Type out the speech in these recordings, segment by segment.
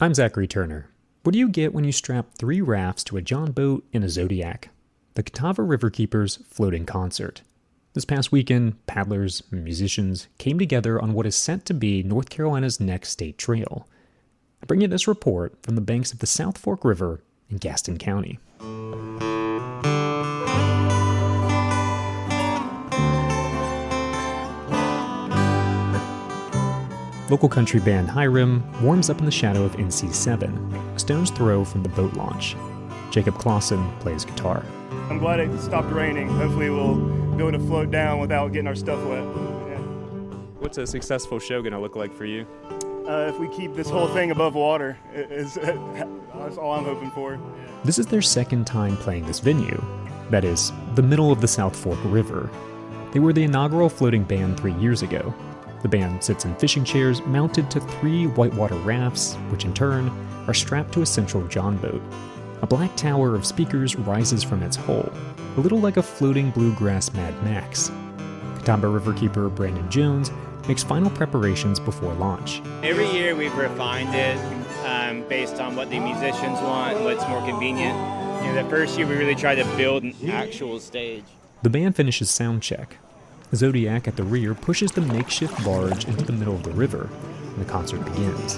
I'm Zachary Turner. What do you get when you strap 3 rafts to a johnboat in a Zodiac? The Catawba Riverkeeper's floating concert. This past weekend, paddlers and musicians came together on what is set to be North Carolina's next state trail. I bring you this report from the banks of the South Fork River in Gaston County. Local country band Hiram warms up in the shadow of NC7, a stone's throw from the boat launch. Jacob Clawson plays guitar. I'm glad it stopped raining. Hopefully we'll be able to float down without getting our stuff wet. Yeah. What's a successful show going to look like for you? If we keep this whole thing above water, that's all I'm hoping for. This is their second time playing this venue, that is, the middle of the South Fork River. They were the inaugural floating band 3 years ago. The band sits in fishing chairs mounted to 3 whitewater rafts, which in turn are strapped to a central johnboat. A black tower of speakers rises from its hull, a little like a floating bluegrass Mad Max. Catawba Riverkeeper Brandon Jones makes final preparations before launch. Every year we've refined it based on what the musicians want and what's more convenient. The first year we really tried to build an actual stage. The band finishes sound check. The Zodiac at the rear pushes the makeshift barge into the middle of the river, and the concert begins.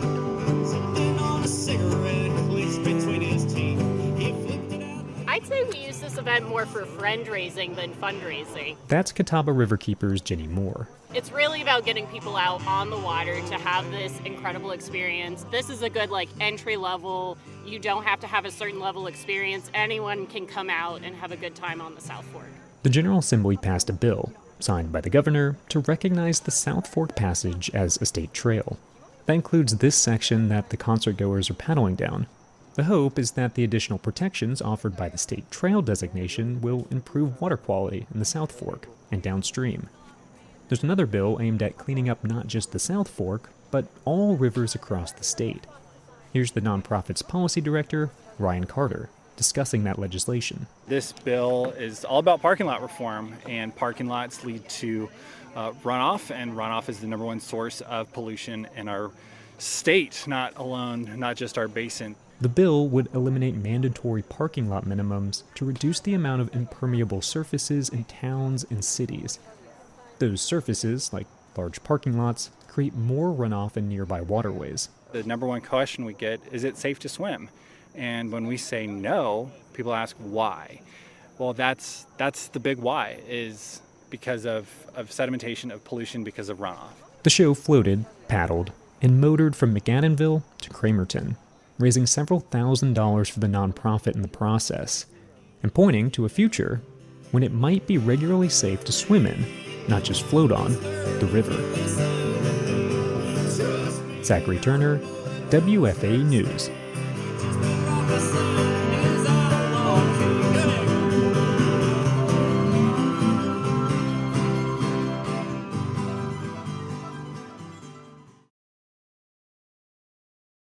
I'd say we use this event more for friend-raising than fundraising. That's Catawba Riverkeeper's Jenny Moore. It's really about getting people out on the water to have this incredible experience. This is a good entry level. You don't have to have a certain level experience. Anyone can come out and have a good time on the South Fork. The General Assembly passed a bill, signed by the governor, to recognize the South Fork Passage as a state trail. That includes this section that the concertgoers are paddling down. The hope is that the additional protections offered by the state trail designation will improve water quality in the South Fork and downstream. There's another bill aimed at cleaning up not just the South Fork, but all rivers across the state. Here's the nonprofit's policy director, Ryan Carter, discussing that legislation. This bill is all about parking lot reform, and parking lots lead to runoff, and runoff is the number one source of pollution in our state, not just our basin. The bill would eliminate mandatory parking lot minimums to reduce the amount of impermeable surfaces in towns and cities. Those surfaces, like large parking lots, create more runoff in nearby waterways. The number one question we get is it safe to swim? And when we say no, people ask why. Well, that's the big why, is because of sedimentation, of pollution, because of runoff. The show floated, paddled, and motored from McAdenville to Cramerton, raising several $1,000s for the nonprofit in the process, and pointing to a future when it might be regularly safe to swim in, not just float on, the river. Zachary Turner, WFAE News.